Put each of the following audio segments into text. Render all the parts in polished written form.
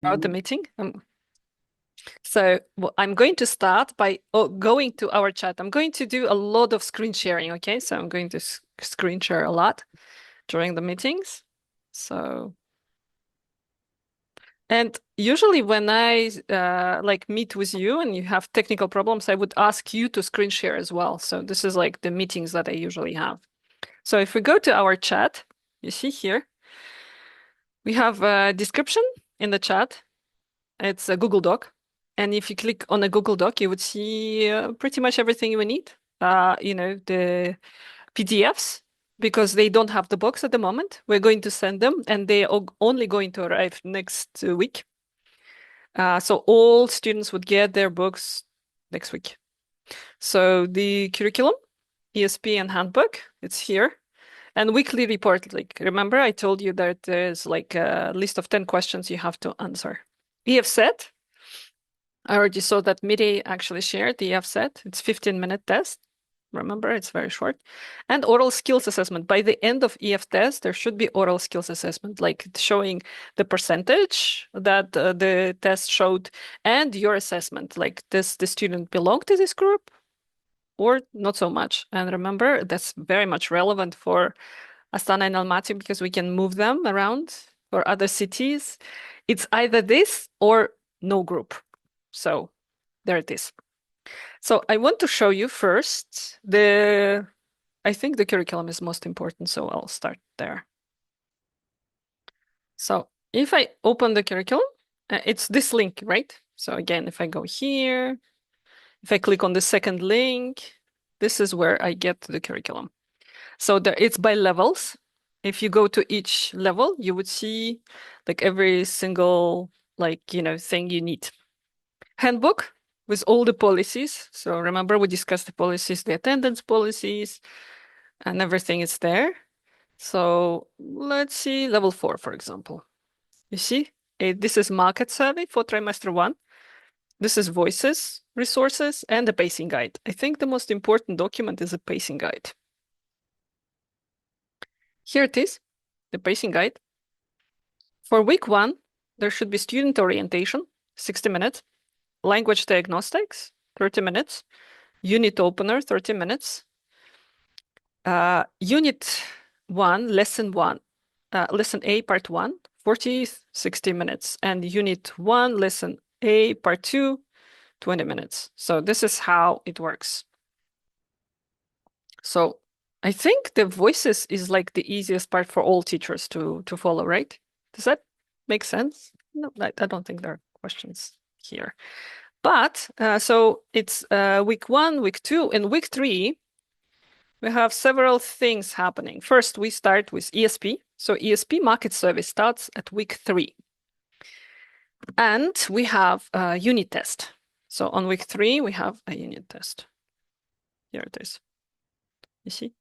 about the meeting. So I'm going to start by going to our chat. I'm going to do a lot of screen sharing, okay? So I'm going to screen share a lot during the meetings. So, and usually when I like meet with you and you have technical problems, I would ask you to screen share as well. So this is like the meetings that I usually have. So if we go to our chat, you see here, we have a description in the chat. It's a Google Doc. And if you click on a Google Doc, you would see pretty much everything you need. The PDFs, because they don't have the box at the moment. We're going to send them, and they are only going to arrive next week. So all students would get their books next week. So the curriculum, ESP and handbook, it's here. And weekly report, like remember I told you that there's like a list of 10 questions you have to answer. EF set, I already saw that Miri actually shared the EF set. It's 15-minute test. Remember, it's very short. And oral skills assessment. By the end of EF test, there should be oral skills assessment, like showing the percentage that the test showed and your assessment, like does the student belong to this group or not so much. And remember, that's very much relevant for Astana and Almaty because we can move them around for other cities. It's either this or no group. So there it is. So I want to show you first I think the curriculum is most important, so I'll start there. So if I open the curriculum, it's this link, right? So again, if I go here, if I click on the second link, this is where I get the curriculum. So it's by levels. If you go to each level, you would see like every single thing you need. Handbook with all the policies. So remember we discussed the policies, the attendance policies, and everything is there. So let's see level 4, for example. You see, this is market survey for trimester 1. This is voices, resources, and the pacing guide. I think the most important document is a pacing guide. Here it is, the pacing guide. For week 1, there should be student orientation, 60 minutes, language diagnostics, 30 minutes, unit opener, 30 minutes, unit 1, lesson A, part 1, 40, 60 minutes, and unit 1, lesson A, part 2, 20 minutes. So this is how it works. So I think the voices is like the easiest part for all teachers to follow, right? Does that make sense? No, I don't think there are questions here. But so it's week 1, week 2, and week 3, we have several things happening. First, we start with ESP. So ESP market survey starts at week 3. And we have a unit test. So on week 3, we have a unit test. Here it is. You see?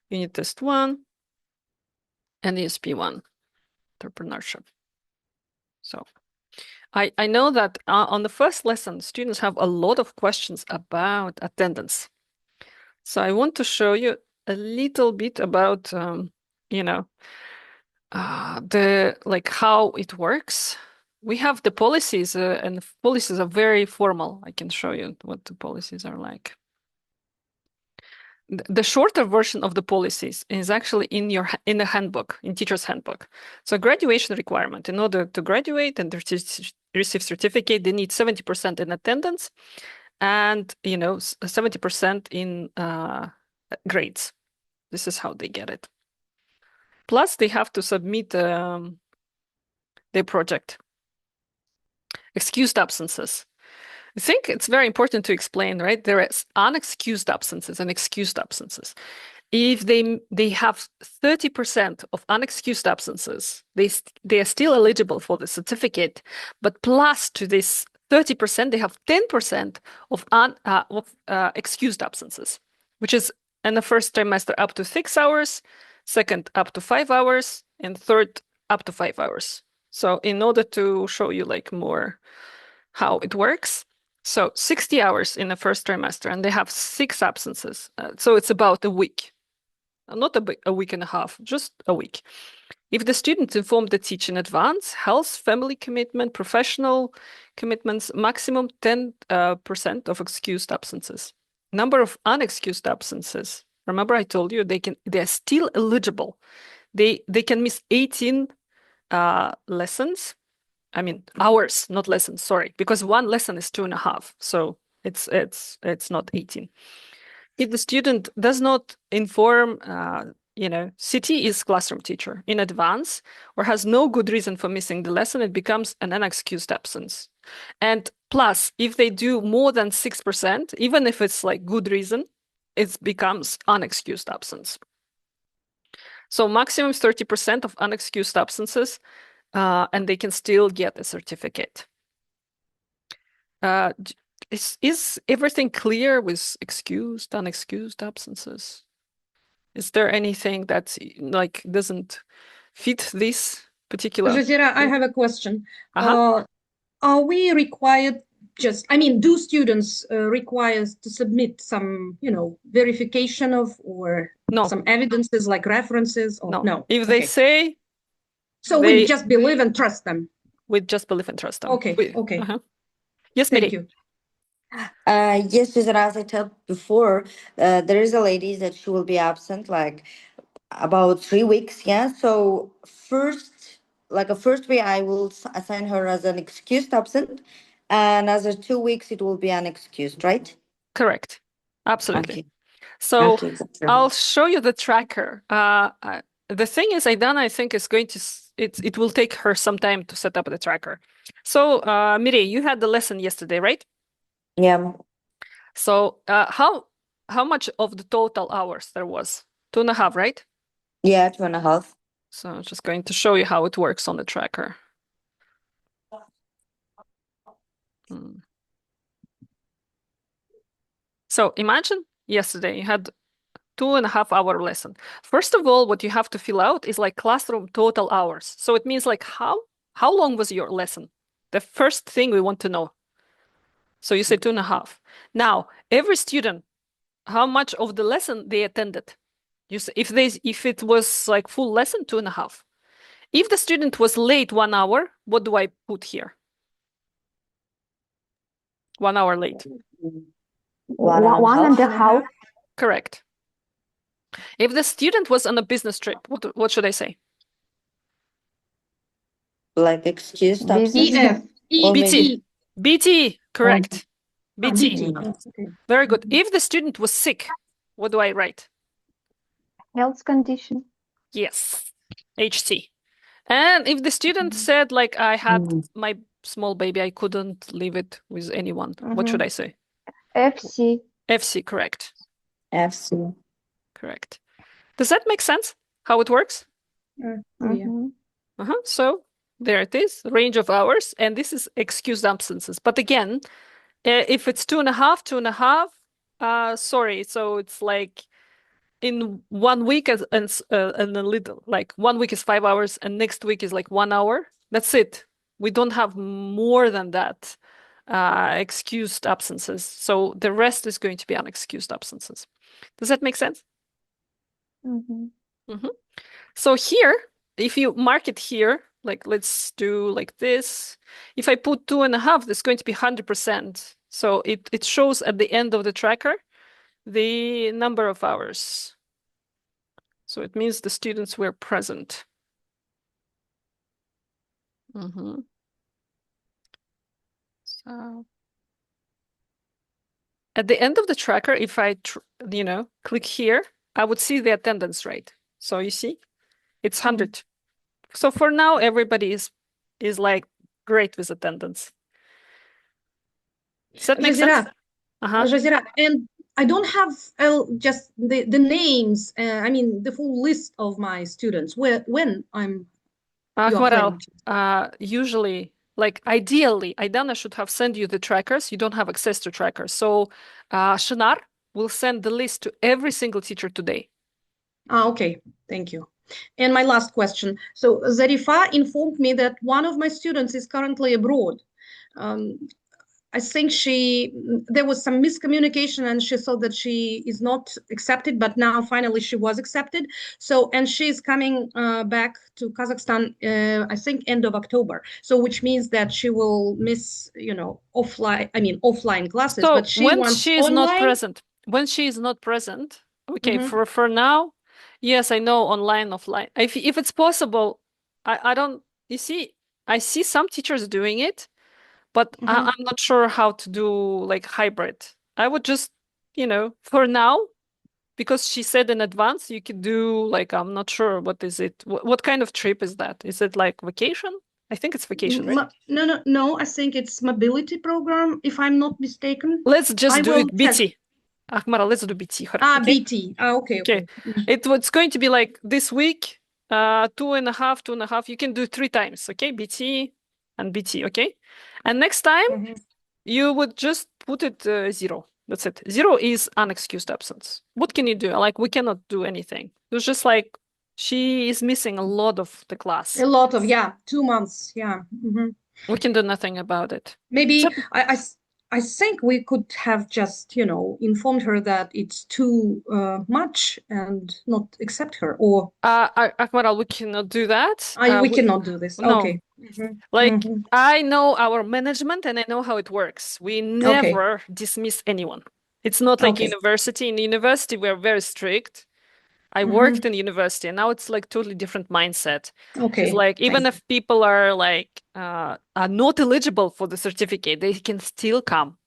Unit test 1 and ESP 1, entrepreneurship. So I know that on the first lesson, students have a lot of questions about attendance. So I want to show you a little bit about, how it works. We have the policies, and the policies are very formal. I can show you what the policies are like. The shorter version of the policies is actually in the handbook, in teacher's handbook. So graduation requirement, in order to graduate and receive certificate, they need 70% in attendance and 70% in grades. This is how they get it. Plus, they have to submit their project. Excused absences. I think it's very important to explain, right? There is unexcused absences and excused absences. If they have 30% of unexcused absences, they are still eligible for the certificate, but plus to this 30%, they have 10% of excused absences, which is in the first trimester up to 6 hours, second up to 5 hours, and third up to 5 hours. So in order to show you like more how it works, so 60 hours in the first trimester, and they have 6 absences. So it's about a week, not a week and a half, just a week. If the student informed the teacher in advance, health, family commitment, professional commitments, maximum 10% of excused absences. Number of unexcused absences. Remember I told you they're still eligible. They can miss 18 lessons. I mean hours, not lessons, sorry, because one lesson is 2.5. So it's not 18. If the student does not inform City is classroom teacher in advance or has no good reason for missing the lesson, it becomes an unexcused absence. And plus, if they do more than 6%, even if it's like good reason, it becomes unexcused absence. So maximum 30% of unexcused absences, and they can still get a certificate. Is everything clear with excused, unexcused absences? Is there anything that like doesn't fit this particular? Jazeera, I have a question. Uh-huh. Are we required do students require to submit some, verification of or No, some evidences like references or no. no? If they Okay. say, So we just believe and trust them. we just believe and trust them. Okay, okay. Yes, Thank Miri. you. Yes, Jazeera, as I told before, there is a lady that she will be absent like about 3 weeks. Yeah. So a first week, I will assign her as an excused absent, and as a 2 weeks, it will be unexcused, right? Correct. Absolutely. Okay. So Okay. I'll show you the tracker. The thing is, Aidana, I think is going to it will take her some time to set up the tracker. So Miri, you had the lesson yesterday, right? Yeah. So how much of the total hours there was? 2.5, right? Yeah, 2.5. So I'm just going to show you how it works on the tracker. So imagine yesterday you had 2.5 hour lesson. First of all, what you have to fill out is like classroom total hours. So it means like how long was your lesson? The first thing we want to know. So you say 2.5. Now, every student, how much of the lesson they attended? You say if it was like full lesson, 2.5. If the student was late 1 hour, what do I put here? 1 hour late. 1.5. Correct. If the student was on a business trip, what should I say? Like excused absence. EF. Or BT. BT, correct. BT. BT. Okay. Very good. If the student was sick, what do I write? Health condition. Yes, HC. And if the student said like I had my small baby, I couldn't leave it with anyone, what should I say? FC. FC, correct. FC. Correct. Does that make sense? How it works? Yeah. So there it is, range of hours, and this is excused absences. But again, if it's 2.5, 2.5, sorry, so it's like in 1 week and a little, like 1 week is 5 hours and next week is like 1 hour. That's it. We don't have more than that excused absences. So the rest is going to be unexcused absences. Does that make sense? So here, if you mark it here, like let's do like this. If I put 2.5, that's going to be 100%. So it shows at the end of the tracker the number of hours. So it means the students were present. So at the end of the tracker, if I click here, I would see the attendance rate. So you see, it's 100. So for now, everybody is like great with attendance. Does that make sense? Jazeera, and I don't have just the names. The full list of my students. When you are planning to. Usually, like ideally, Aidana should have sent you the trackers. You don't have access to trackers. So Shinar will send the list to every single teacher today. Okay, thank you. And my last question. So Zarifa informed me that one of my students is currently abroad. I think there was some miscommunication and she thought that she is not accepted, but now finally she was accepted. So, and she's coming back to Kazakhstan, I think end of October. So, which means that she will miss, offline classes, So but she when wants she is not online. present, okay, for now, yes, I know online, offline. If it's possible, I don't, you see, I see some teachers doing it, but I'm not sure how to do like hybrid. I would just, for now, because she said in advance, you could do like, I'm not sure, what is it? What kind of trip is that? Is it like vacation? I think it's vacation, right? No, I think it's mobility program, if I'm not mistaken. Let's just I do will it BT. Akhmara, let's do BT. Okay? BT. Okay. Okay. It's going to be like this week, 2.5. You can do 3 times, okay? BT and BT, okay? And next time you would just put it 0. That's it. 0 is unexcused absence. What can you do? Like, we cannot do anything. It's just like she is missing a lot of the class. A lot of, 2 months. Yeah. We can do nothing about it. Maybe I think we could have just, informed her that it's too much and not accept her, or Akmaral, we cannot do that. we cannot do this. No. Okay. Like, I know our management and I know how it works. We never dismiss anyone. It's not like university. In university, we're very strict. I worked in university and now it's like totally different mindset. Okay. It's like, even if people are like are not eligible for the certificate, they can still come.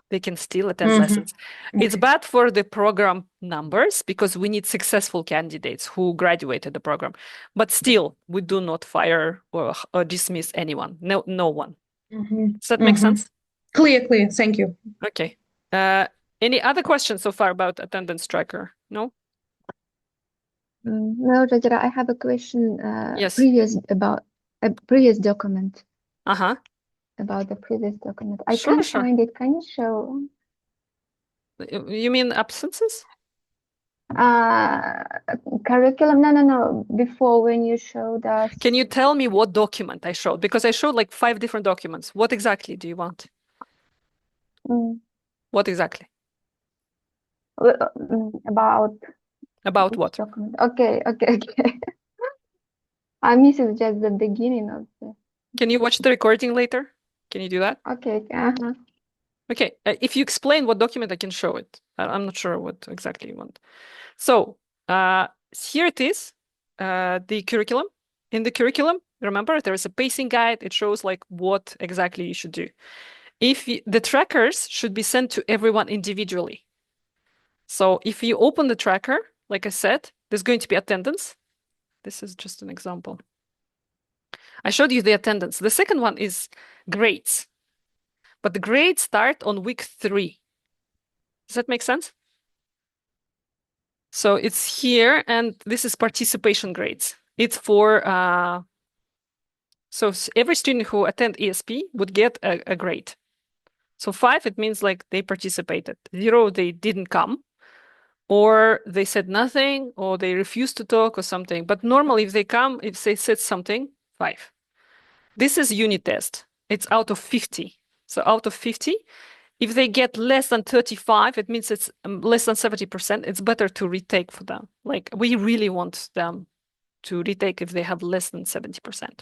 They can still attend lessons. It's bad for the program numbers because we need successful candidates who graduated the program. But still, we do not fire or dismiss anyone. No one. Does that make sense? Clear. Thank you. Okay. Any other questions so far about attendance tracker? No? No, Rajara, I have a question. Yes. About a previous document. Uh-huh. About the previous document. I Sure, can't sure. find it. Can you show? You mean absences? Curriculum? No. Before, when you showed us. Can you tell me what document I showed? Because I showed like 5 different documents. What exactly do you want? What exactly? About what? Document. Okay. I missed just the beginning of the. Can you watch the recording later? Can you do that? Okay. Okay. If you explain what document, I can show it. I'm not sure what exactly you want. So here it is, the curriculum. In the curriculum, remember, there is a pacing guide. It shows like what exactly you should do. The trackers should be sent to everyone individually. So if you open the tracker, like I said, there's going to be attendance. This is just an example. I showed you the attendance. The second one is grades. But the grades start on week 3. Does that make sense? So it's here, and this is participation grades. It's for, so every student who attend ESP would get a grade. So 5, it means like they participated. 0, they didn't come, or they said nothing, or they refused to talk or something. But normally if they come, if they said something, 5. This is unit test. It's out of 50. So out of 50, if they get less than 35, it means it's less than 70%. It's better to retake for them. Like, we really want them to retake if they have less than 70%.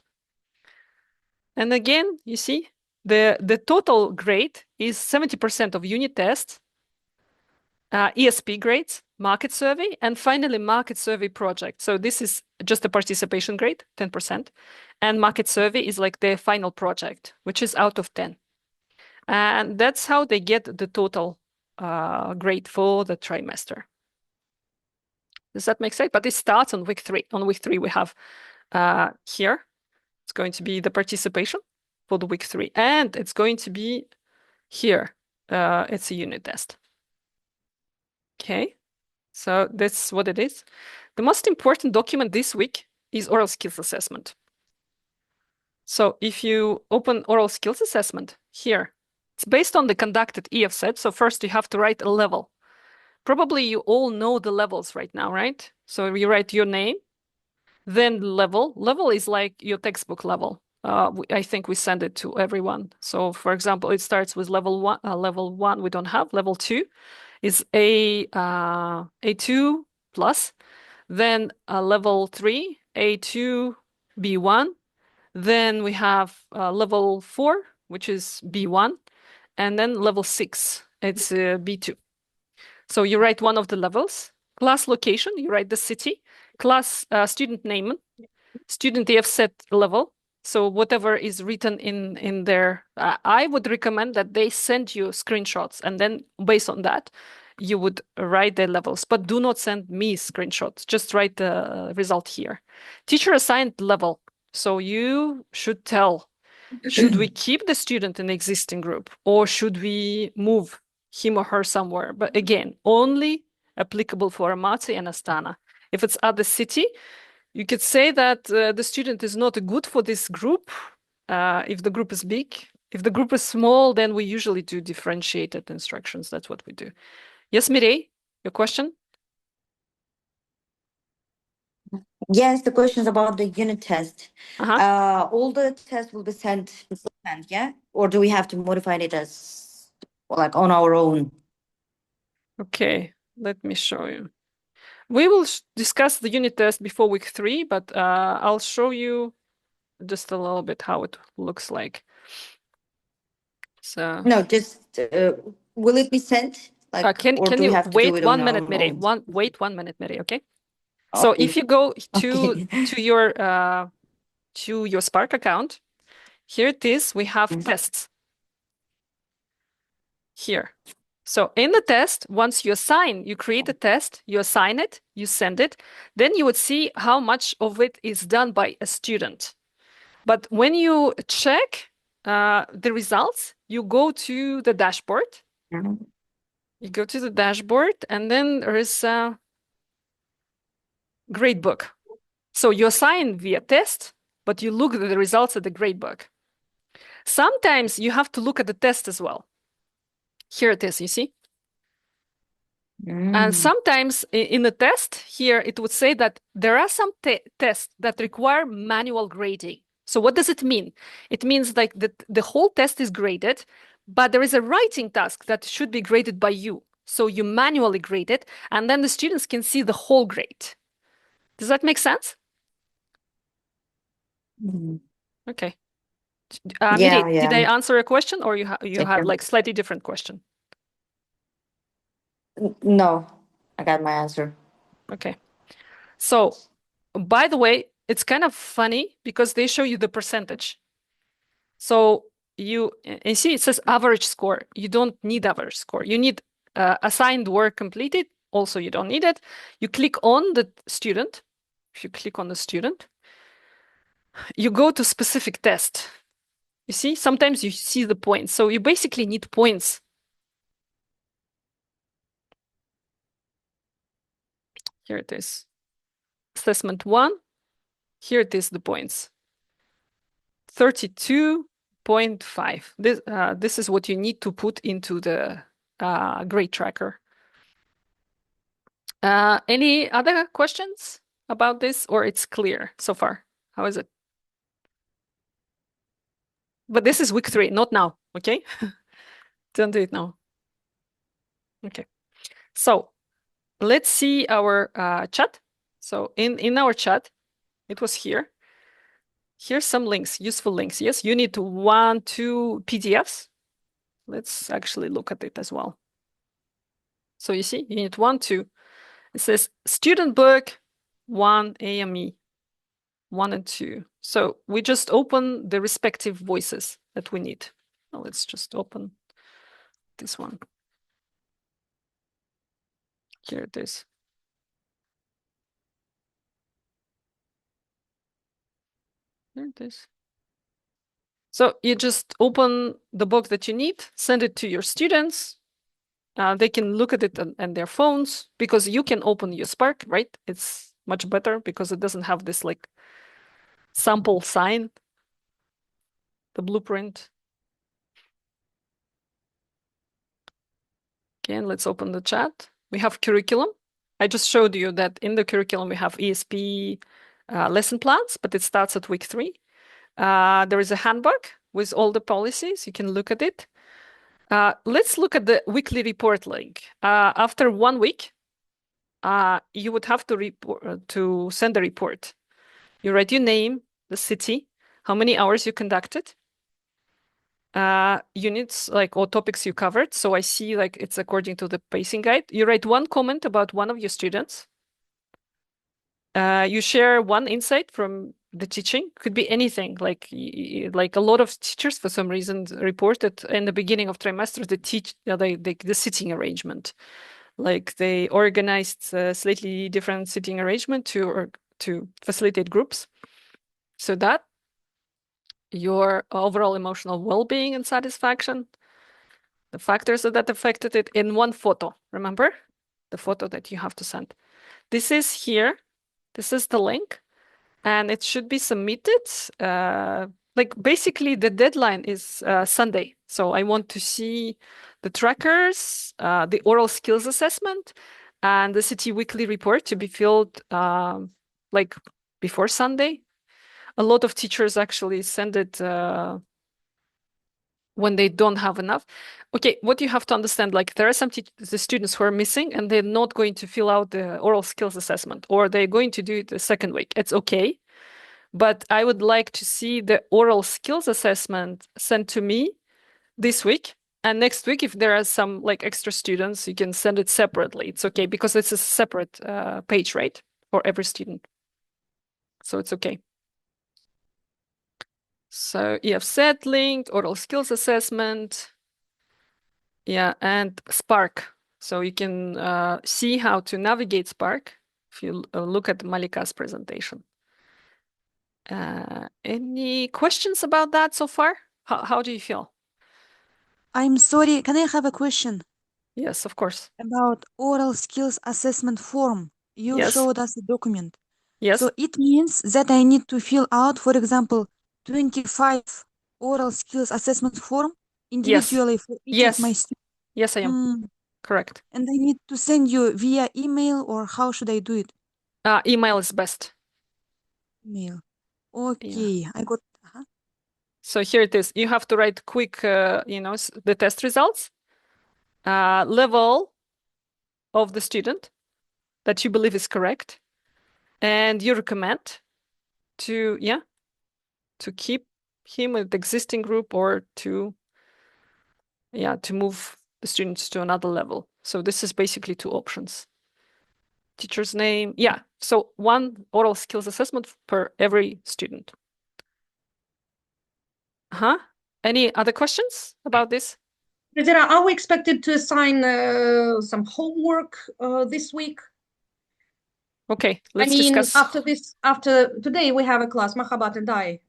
And again, you see, the total grade is 70% of unit tests, ESP grades, market survey, and finally market survey project. So this is just a participation grade, 10%. And market survey is like the final project, which is out of 10. And that's how they get the total grade for the trimester. Does that make sense? But it starts on week 3. On week 3, we have here, it's going to be the participation for the week 3. And it's going to be here, it's a unit test. Okay, so that's what it is. The most important document this week is oral skills assessment. So if you open oral skills assessment here, it's based on the conducted EF set. So first you have to write a level. Probably you all know the levels right now, right? So you write your name, then level. Level is like your textbook level. I think we send it to everyone. So for example, it starts with level one. Level one we don't have. Level two is A2 plus. Then level three, A2, B1. Then we have level four, which is B1. And then level six, it's B2. So you write one of the levels. Class location, you write the city. Class student name, student EFSET level. So whatever is written in there, I would recommend that they send you screenshots, and then based on that, you would write the levels. But do not send me screenshots. Just write the result here. Teacher assigned level. So you should tell, should we keep the student in the existing group, or should we move him or her somewhere? But again, only applicable for Amati and Astana. If it's other city, you could say that the student is not good for this group if the group is big. If the group is small, then we usually do differentiated instructions. That's what we do. Yes, Mireille, your question? Yes, the question is about the unit test. Uh-huh. All the tests will be sent beforehand, yeah? Or do we have to modify it as like on our own? Okay, let me show you. We will discuss the unit test before week 3, but I'll show you just a little bit how it looks like. So No, just will it be sent? Like, can or do we you have to do wait it 1 on minute, our Mireille? own? Wait 1 minute, Mireille, okay? So Okay. if you go Okay. to your Spark account, here it is, we have tests here. So in the test, once you create a test, you assign it, you send it, then you would see how much of it is done by a student. But when you check the results, you go to the dashboard. Mhm. You go to the dashboard, and then there is a gradebook. So you assign via test, but you look at the results of the gradebook. Sometimes you have to look at the test as well. Here it is, you see? And sometimes in the test here, it would say that there are some tests that require manual grading. So what does it mean? It means like that the whole test is graded, but there is a writing task that should be graded by you. So you manually grade it, and then the students can see the whole grade. Does that make sense? Mhm. Okay. Yeah, Mireille, did I yeah. answer a question, or you Thank have you. like slightly different question? No, I got my answer. Okay. So, by the way, it's kind of funny because they show you the percentage. So you see it says average score. You don't need average score. You need assigned work completed. Also, you don't need it. You click on the student. If you click on the student, you go to specific test. You see, sometimes you see the points. So you basically need points. Here it is. Assessment 1. Here it is, the points. 32.5. This is what you need to put into the grade tracker. Any other questions about this, or it's clear so far? How is it? But this is week 3, not now, okay? Don't do it now. Okay. So let's see our chat. So in our chat, it was here. Here's some links, useful links. Yes, you need 1, 2 PDFs. Let's actually look at it as well. So you see, you need 1, 2. It says student book 1 AME 1 and 2. So we just open the respective voices that we need. Now let's just open this one. Here it is. Here it is. So you just open the book that you need, send it to your students. They can look at it on their phones, because you can open your Spark, right? It's much better because it doesn't have this like sample sign, the blueprint. Again, let's open the chat. We have curriculum. I just showed you that in the curriculum we have ESP lesson plans, but it starts at week 3. There is a handbook with all the policies. You can look at it. Let's look at the weekly report link. After 1 week, you would have to send a report. You write your name, the city, how many hours you conducted, units like or topics you covered. So I see like it's according to the pacing guide. You write one comment about one of your students. You share one insight from the teaching. Could be anything. Like a lot of teachers for some reason reported in the beginning of trimester the sitting arrangement. Like they organized a slightly different sitting arrangement to facilitate groups. So that your overall emotional well-being and satisfaction, the factors that affected it in one photo. Remember the photo that you have to send. This is here. This is the link, and it should be submitted. Like basically the deadline is Sunday. So I want to see the trackers, the oral skills assessment, and the city weekly report to be filled like before Sunday. A lot of teachers actually send it when they don't have enough. Okay, what you have to understand, like there are some the students who are missing and they're not going to fill out the oral skills assessment, or they're going to do it the second week. It's okay. But I would like to see the oral skills assessment sent to me this week. And next week, if there are some like extra students, you can send it separately. It's okay because it's a separate page, right? For every student. So it's okay. So EFSET linked, oral skills assessment. Yeah, and Spark. So you can see how to navigate Spark if you look at Malika's presentation. Any questions about that so far? How do you feel? I'm sorry, can I have a question Yes, of course. about oral skills assessment form? You Yes. showed us a document. Yes. So it means that I need to fill out, for example, 25 oral skills assessment form individually for each of my Yes. students. Yes, I am. Correct. And I need to send you via email, or how should I do it? Email is best. Email. Okay, I got. So here it is. You have to write quick, the test results, level of the student that you believe is correct, and you recommend to keep him with the existing group or to move the students to another level. So this is basically two options. Teacher's name. Yeah. So one oral skills assessment per every student. Any other questions about this? Zira, are we expected to assign some homework this week? Okay, let's discuss. After today we have a class. Mahabat and I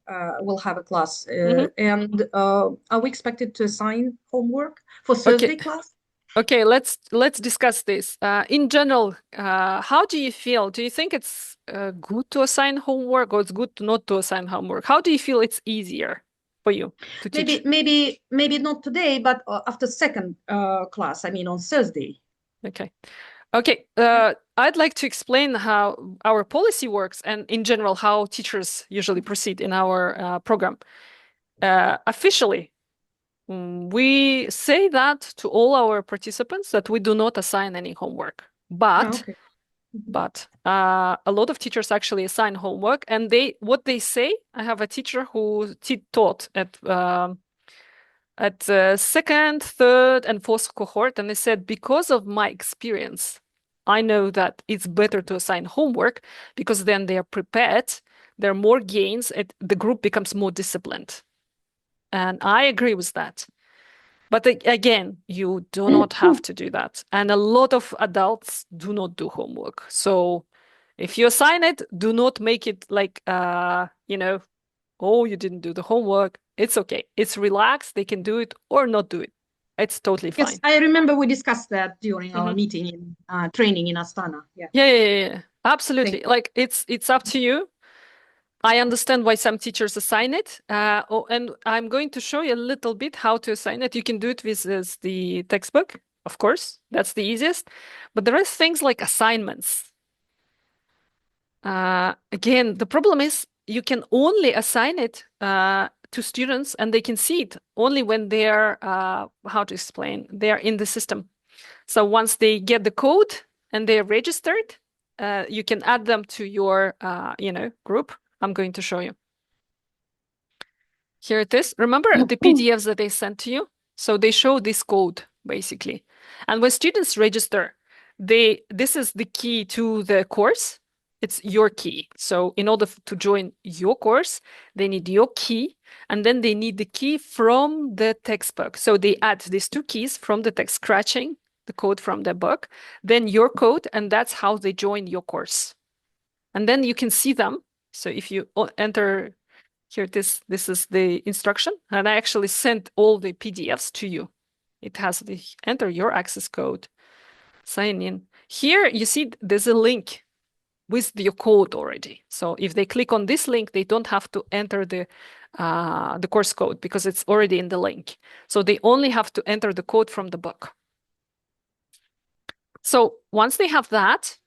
will have a class, and are we expected to assign homework for Thursday class? Okay, let's discuss this. In general, how do you feel? Do you think it's good to assign homework, or it's good not to assign homework? How do you feel it's easier for you to teach? Maybe not today, but after second class. I mean on Thursday. Okay. I'd like to explain how our policy works and in general how teachers usually proceed in our program. Officially, we say that to all our participants that we do not assign any homework, but a lot of teachers actually assign homework, and what they say. I have a teacher who taught at second, third, and fourth cohort, and they said, because of my experience, I know that it's better to assign homework because then they are prepared, there are more gains, the group becomes more disciplined. And I agree with that. But again, you do not have to do that. And a lot of adults do not do homework. So if you assign it, do not make it like, oh, you didn't do the homework. It's okay. It's relaxed. They can do it or not do it. It's totally fine. Yes, I remember we discussed that during our meeting in training in Astana. Yeah. Absolutely. Like it's up to you. I understand why some teachers assign it. And I'm going to show you a little bit how to assign it. You can do it with the textbook, of course. That's the easiest. But there are things like assignments. Again, the problem is you can only assign it to students, and they can see it only when they're how to explain, they're in the system. So once they get the code and they're registered, you can add them to your group. I'm going to show you. Here it is. Remember the PDFs that they sent to you? So they show this code basically. And when students register, this is the key to the course. It's your key. So in order to join your course, they need your key, and then they need the key from the textbook. So they add these two keys from the text, scratching the code from the book, then your code, and that's how they join your course. And then you can see them. So if you enter here, this is the instruction, and I actually sent all the PDFs to you. It has the enter your access code, sign in. Here you see there's a link with your code already. So if they click on this link, they don't have to enter the course code because it's already in the link. So they only have to enter the code from the book. So once they have that,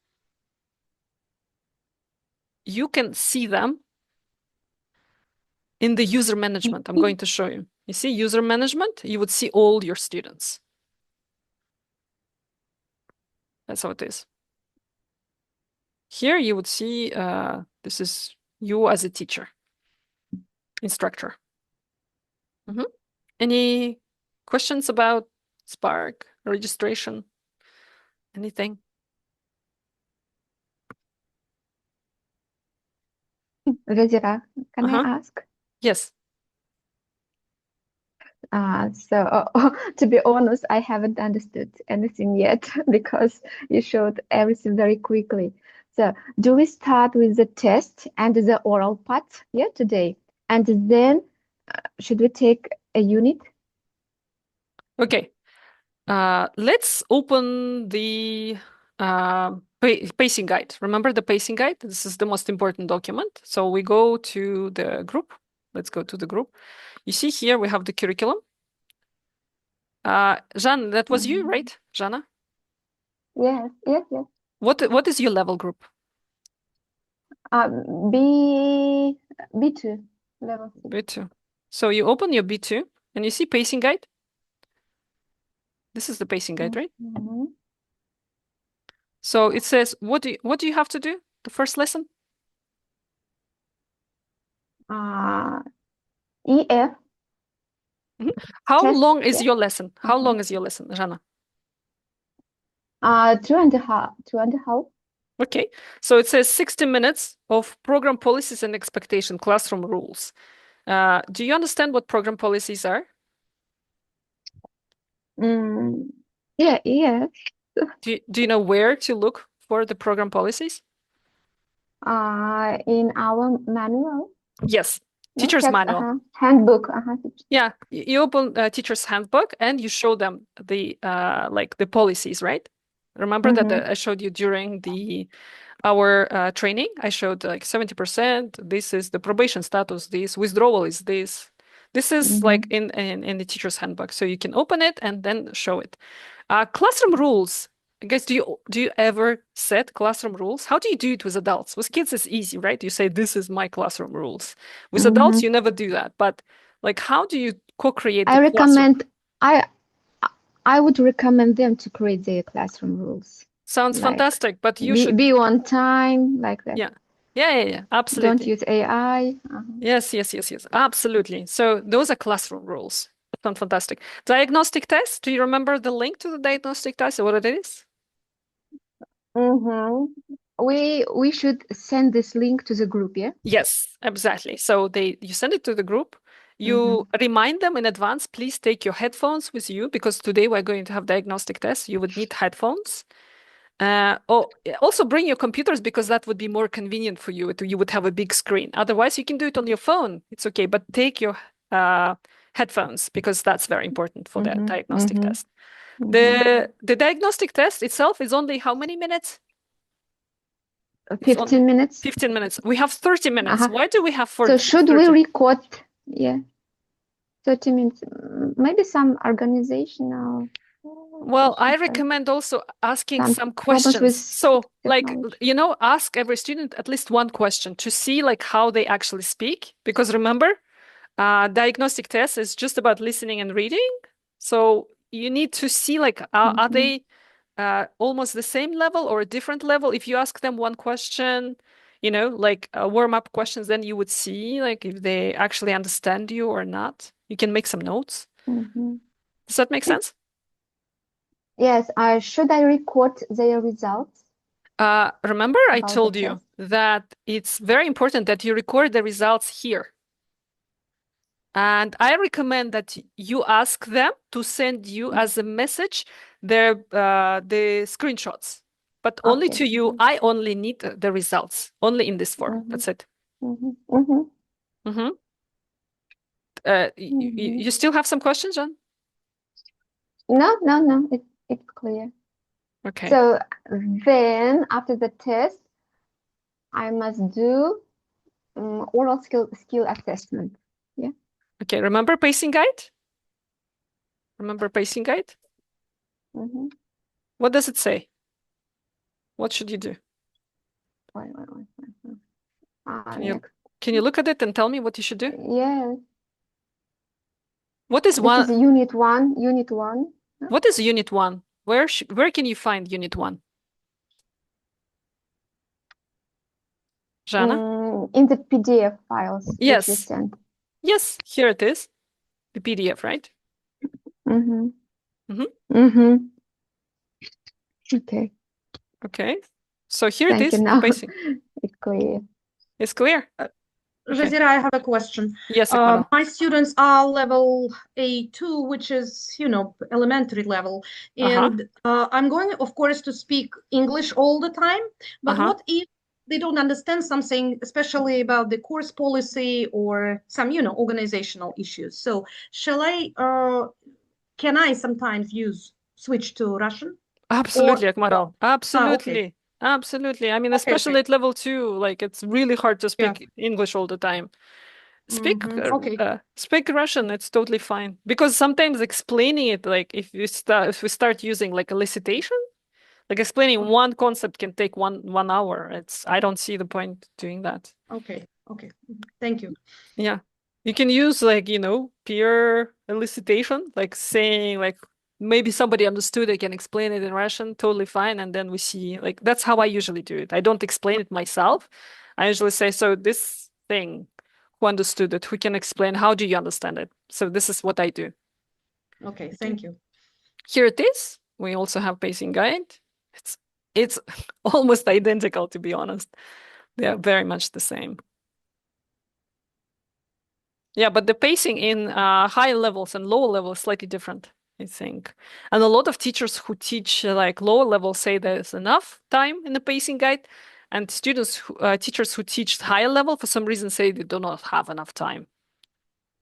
you can see them in the user management. I'm going to show you. You see user management, you would see all your students. That's how it is. Here you would see, this is you as a teacher, instructor. Any questions about Spark, registration, anything? Razira, can I ask? Yes. To be honest, I haven't understood anything yet because you showed everything very quickly. So do we start with the test and the oral part today? And then should we take a unit? Okay. Let's open the pacing guide. Remember the pacing guide? This is the most important document. So we go to the group. Let's go to the group. You see here we have the curriculum. Jeanne, that was you, right? Jana? Yes. What is your level group? B2 level. B2. So you open your B2 and you see pacing guide. This is the pacing guide, right? So it says, what do you have to do? The first lesson? EF. How Test, long is your lesson? How long is your lesson, Jana? 2.5. Okay, so it says 60 minutes of program policies and expectation, classroom rules. Do you understand what program policies are? Yeah. Do you know where to look for the program policies? In our manual. Yes, teacher's manual. Handbook. Yeah, you open teacher's handbook and you show them the the policies, right? Remember that I showed you during our training. I showed like 70%. This is the probation status. This withdrawal is this. This is like in the teacher's handbook. So you can open it and then show it. Classroom rules. Guys, do you ever set classroom rules? How do you do it with adults? With kids, it's easy, right? You say, this is my classroom rules. With adults, you never do that. But like, how do you co-create? I would recommend them to create their classroom rules. Sounds fantastic, but you should be on time, like that. Yeah, absolutely. Don't use AI. Yes, absolutely. So those are classroom rules. Sound fantastic. Diagnostic test. Do you remember the link to the diagnostic test or what it is? We should send this link to the group, yeah? Yes, exactly. So you send it to the group. You remind them in advance, please take your headphones with you because today we're going to have diagnostic tests. You would need headphones. Also bring your computers because that would be more convenient for you. You would have a big screen. Otherwise, you can do it on your phone. It's okay, but take your headphones because that's very important for the diagnostic test. The diagnostic test itself is only how many minutes? 15 minutes. 15 minutes. We have 30 minutes. Why do we have 40? So should we record? Yeah. 30 minutes. Maybe some organizational. Well, I Question. recommend also asking Some some problems with questions. So, like, technology. you know, ask every student at least one question to see like how they actually speak. Because remember, diagnostic test is just about listening and reading. So you need to see like are Mhm. they almost the same level or a different level? If you ask them one question, you know, like warm-up questions, then you would see like if they actually understand you or not. You can make some notes. Mhm. Does that make sense? Yes, should I record their results Remember, I about the told you test? that it's very important that you record the results here. And I recommend that you ask them to send you as a message the screenshots. But only Okay. to you, I only need the results, only in this form. Mhm. That's it. Mhm. Mhm. Mm-hmm. Mhm. You still have some questions, John? No, it's clear. Okay. So then after the test, I must do oral skill assessment. Yeah. Okay. Remember pacing guide? Remember pacing guide? Mm-hmm. What does it say? What should you do? Wait. Can you look at it and tell me what you should do? Yes, What is this one? is unit one. Unit one. What is unit one? Where can you find unit one? Jana? In the PDF files which you Yes. sent. Yes, here it is. The PDF, right? Mm-hmm. Mhm. Mm-hmm. Okay. Okay. So here it Thank you. is, the Now pacing. it's clear. It's clear? Okay. Jazira, I have a question. Yes, Akmara. My students are level A2, which is, you know, elementary level. And I'm going, of course, to speak English all the time. But what if they don't understand something, especially about the course policy or some, you know, organizational issues? So can I sometimes switch to Russian? Absolutely, Akmaral. Okay. Absolutely. Absolutely. I mean, Okay, especially at level 2, like it's really hard to Yeah. speak English all the time. Speak Okay. speak Russian, it's totally fine. Because sometimes explaining it, like if we start using like elicitation, like explaining one concept can take one hour. I don't see the point doing that. Okay. Thank you. Yeah. You can use like, you know, peer elicitation, like saying like maybe somebody understood, I can explain it in Russian, totally fine. And then we see like that's how I usually do it. I don't explain it myself. I usually say, so this thing, who understood it, who can explain, how do you understand it? So this is what I do. Okay, thank you. Here it is. We also have pacing guide. It's almost identical, to be honest. They are very much the same. Yeah, but the pacing in high levels and lower levels is slightly different, I think. And a lot of teachers who teach like lower levels say there's enough time in the pacing guide, and teachers who teach higher level for some reason say they do not have enough time.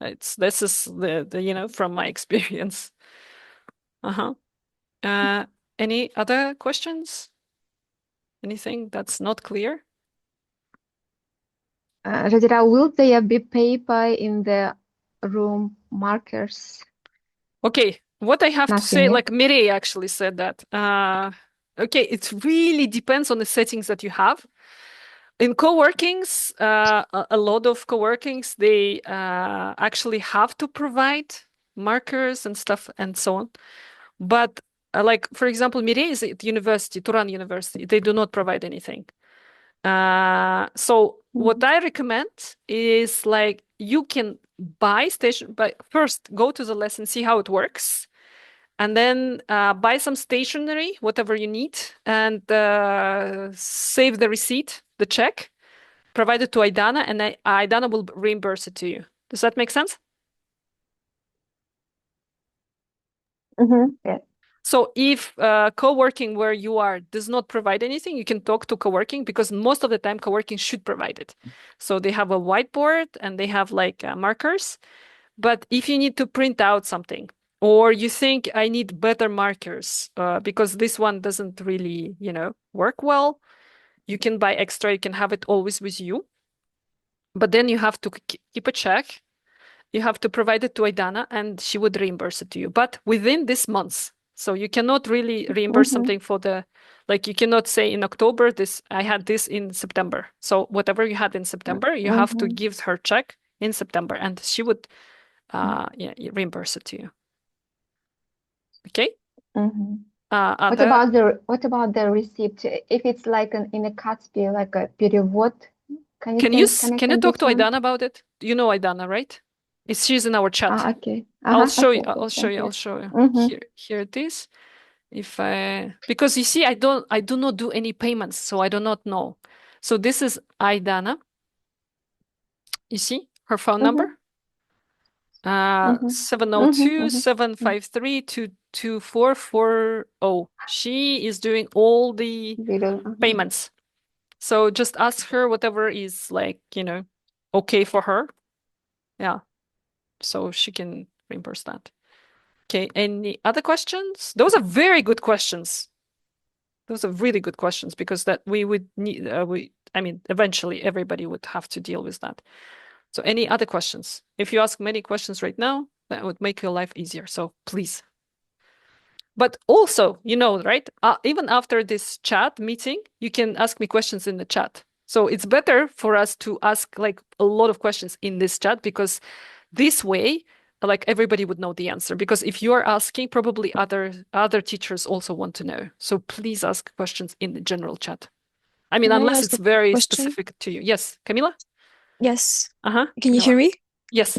This is the you know, from my experience. Uh-huh. Any other questions? Anything that's not clear? Jazira, will there be paper in the room markers? Okay, what I have to say, Nothing, yeah? like Mireille actually said that. Okay, it really depends on the settings that you have. In co-workings, a lot of co-workings, they actually have to provide markers and stuff and so on. But like, for example, Mireille is at university, Turan University, they do not provide anything. So what I recommend is like you can buy but first go to the lesson, see how it works, and then buy some stationery, whatever you need, and save the receipt, the check, provide it to Aidana, and Aidana will reimburse it to you. Does that make sense? Yeah. So if co-working where you are does not provide anything, you can talk to co-working, because most of the time co-working should provide it. So they have a whiteboard and they have like markers. But if you need to print out something, or you think I need better markers because this one doesn't really, you know, work well, you can buy extra. You can have it always with you. But then you have to keep a check. You have to provide it to Aidana and she would reimburse it to you. But within this month, So you cannot really reimburse something for the, like you cannot say in October, I had this in September. So whatever you had in September, you have to give her check in September and she would reimburse it to you. Okay? What about the receipt? If it's like in a Kaspi, like a перевод, can you talk to this one? Aidana about it? You know Aidana, right? She's in our chat. Okay. I'll show you. Okay, I'll show you. thank I'll show you. Mhm. Here it is. Because you see, I do not do any payments, so I do not know. So this is Aidana. You see her phone number? 702-753-22440. She is doing all the payments. So just ask her whatever is like, okay for her. Yeah. So she can reimburse that. Okay. Any other questions? Those are very good questions. Those are really good questions because that we would need, eventually everybody would have to deal with that. So any other questions? If you ask many questions right now, that would make your life easier. So please. But also, right? Even after this chat meeting, you can ask me questions in the chat. So it's better for us to ask like a lot of questions in this chat because this way, like everybody would know the answer. Because if you are asking, probably other teachers also want to know. So please ask questions in the general chat. Can I unless ask it's a very question? specific to you. Yes, Camila? Yes. Uh-huh. Can you hear me? Yes.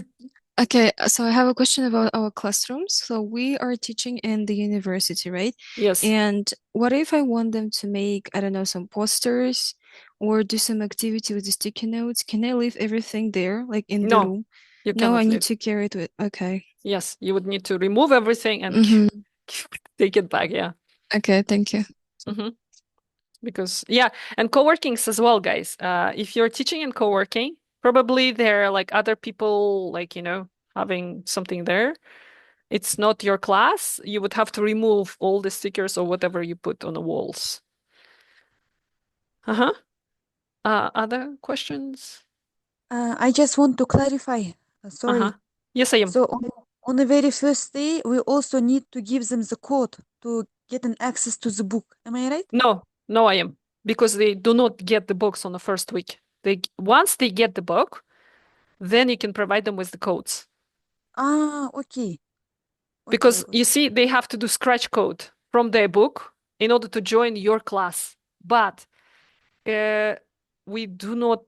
Okay, so I have a question about our classrooms. So we are teaching in the university, right? Yes. And what if I want them to make, I don't know, some posters or do some activity with the sticky notes? Can I leave everything there, like in the No, room? you No, cannot I leave. need to carry it with. Okay. Yes, you would need to remove everything and Mhm. take it back. Yeah. Okay, thank you. Because and co-workings as well, guys. If you're teaching in co-working, probably there are like other people like, having something there. It's not your class. You would have to remove all the stickers or whatever you put on the walls. Other questions? I just want to clarify. Sorry. Yes, I am. So on the very first day, we also need to give them the code to get an access to the book. Am I right? No, I am. Because they do not get the books on the first week. Once they get the book, then you can provide them with the codes. Okay. Because Okay. you see, they have to do scratch code from their book in order to join your class. But we do not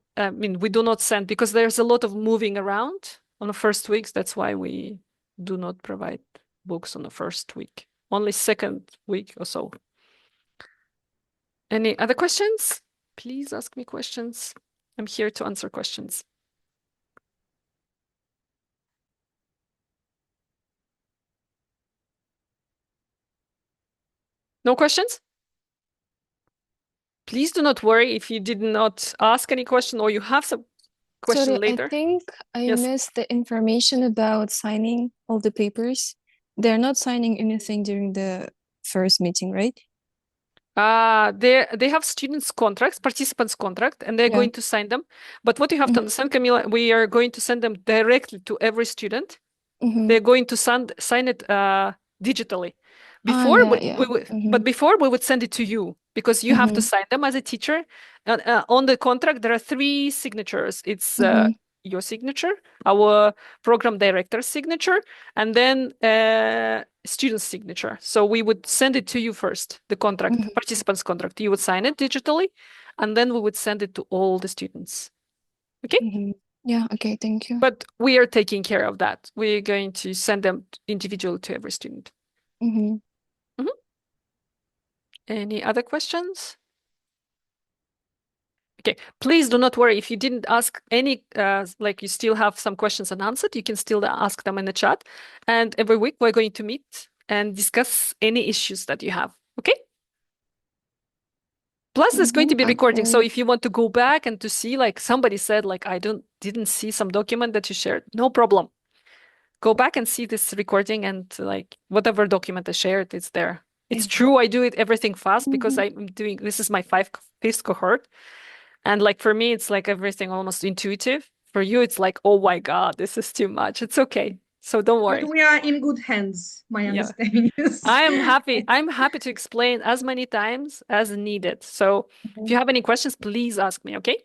send because there's a lot of moving around on the first weeks. That's why we do not provide books on the first week. Only second week or so. Any other questions? Please ask me questions. I'm here to answer questions. No questions? Please do not worry if you did not ask any question or you have some question Sorry, later. I think I Yes. missed the information about signing all the papers. They're not signing anything during the first meeting, right? They have students' contracts, participants' contract, and they're Yeah. going to sign them. But what you have to understand, Camila, we are going to send them directly to every student. They're going to sign it digitally. Before but before we would send it to you because you have to sign them as a teacher. On the contract, there are 3 signatures. It's your signature, our program director's signature, and then student's signature. So we would send it to you first, the contract, participants' contract. You would sign it digitally, and then we would send it to all the students. Okay? Yeah, okay, thank you. But we are taking care of that. We're going to send them individually to every student. Any other questions? Okay, please do not worry. If you didn't ask any, like you still have some questions unanswered, you can still ask them in the chat. And every week we're going to meet and discuss any issues that you have. Okay? Plus, there's going to be recording. So if you want to go back and to see, like somebody said, like I didn't see some document that you shared, no problem. Go back and see this recording and like whatever document I shared, it's there. It's true, I do it everything fast because this is my 5th cohort. And like for me, it's like everything almost intuitive. For you, it's like, oh my God, this is too much. It's okay. So don't But worry. we are in good hands, my Yeah. understanding is. I am happy. I'm happy to explain as many times as needed. So if you have any questions, please ask me, okay?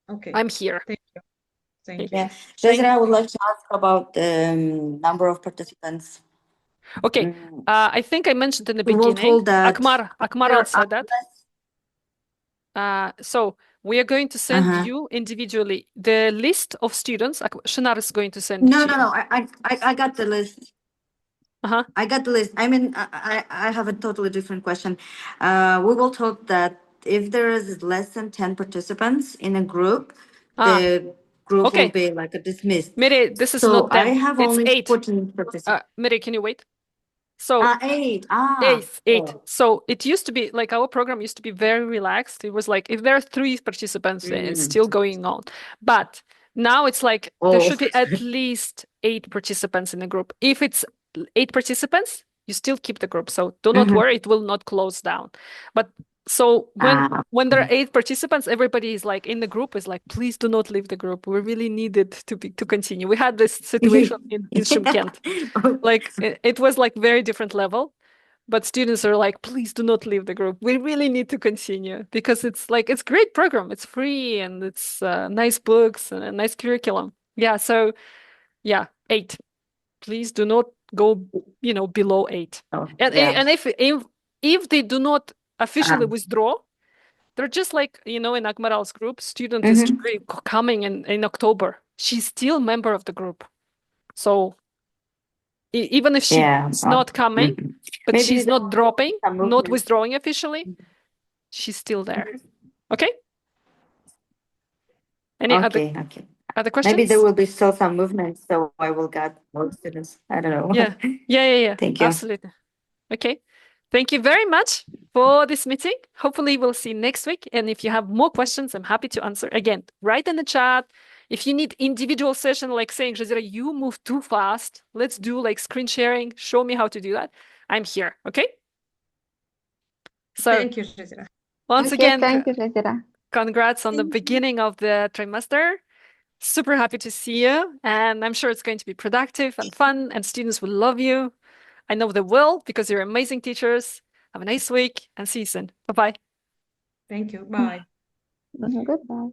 Okay, I'm here. thank you. Thank you. Yeah, Jezra, I would like to ask about the number of participants. Okay. Mm, I think I mentioned in the we were beginning, told that Akmar there said are that. less. So we are going to send Uh-huh. you individually the list of students. Shinar is going to send it No, to no, you. no. I got the list. Uh-huh. I got the list. I mean, I have a totally different question. We were told that if there is less than 10 participants in a group, the group will Okay. be like a dismissed. Miri, this is So not 10. I have It's only 8. 14 participants. Miri, can you wait? So 8. eight. Oh. So it used to be like our program used to be very relaxed. It was like if there are 3 participants, then it's still going on. But now it's like there should be at least 8 participants in the group. If it's 8 participants, you still keep the group. So do not worry, it will not close down. But so when there are 8 participants, everybody is like in the group is like, please do not leave the group. We really need it to continue. We had this situation in Shymkent. Like it was like very different level. But students are like, please do not leave the group. We really need to continue because it's like it's great program. It's free and it's nice books and a nice curriculum. Yeah. So yeah, 8. Please do not go, below 8. Oh, And yeah. and if they do not officially withdraw, they're just like in Akmaral's group. Student is coming in October. She's still member of the group. So even if she's not coming, but Maybe she's there not will be dropping, some not movement. withdrawing officially, she's still there. Okay? Any Okay. other questions? Maybe there will be still some movement, so I will get more students. I don't know. Yeah. Thank you. Absolutely. Okay. Thank you very much for this meeting. Hopefully we'll see next week. And if you have more questions, I'm happy to answer. Again, write in the chat. If you need individual session, like saying, Jazira, you move too fast. Let's do like screen sharing. Show me how to do that. I'm here. Okay? So Thank you, Jazira. once Okay, again, thank you, Jazira. congrats on the beginning of the trimester. Super happy to see you. And I'm sure it's going to be productive and fun and students will love you. I know they will because you're amazing teachers. Have a nice week and see you soon. Bye-bye. Thank you. Bye. Goodbye.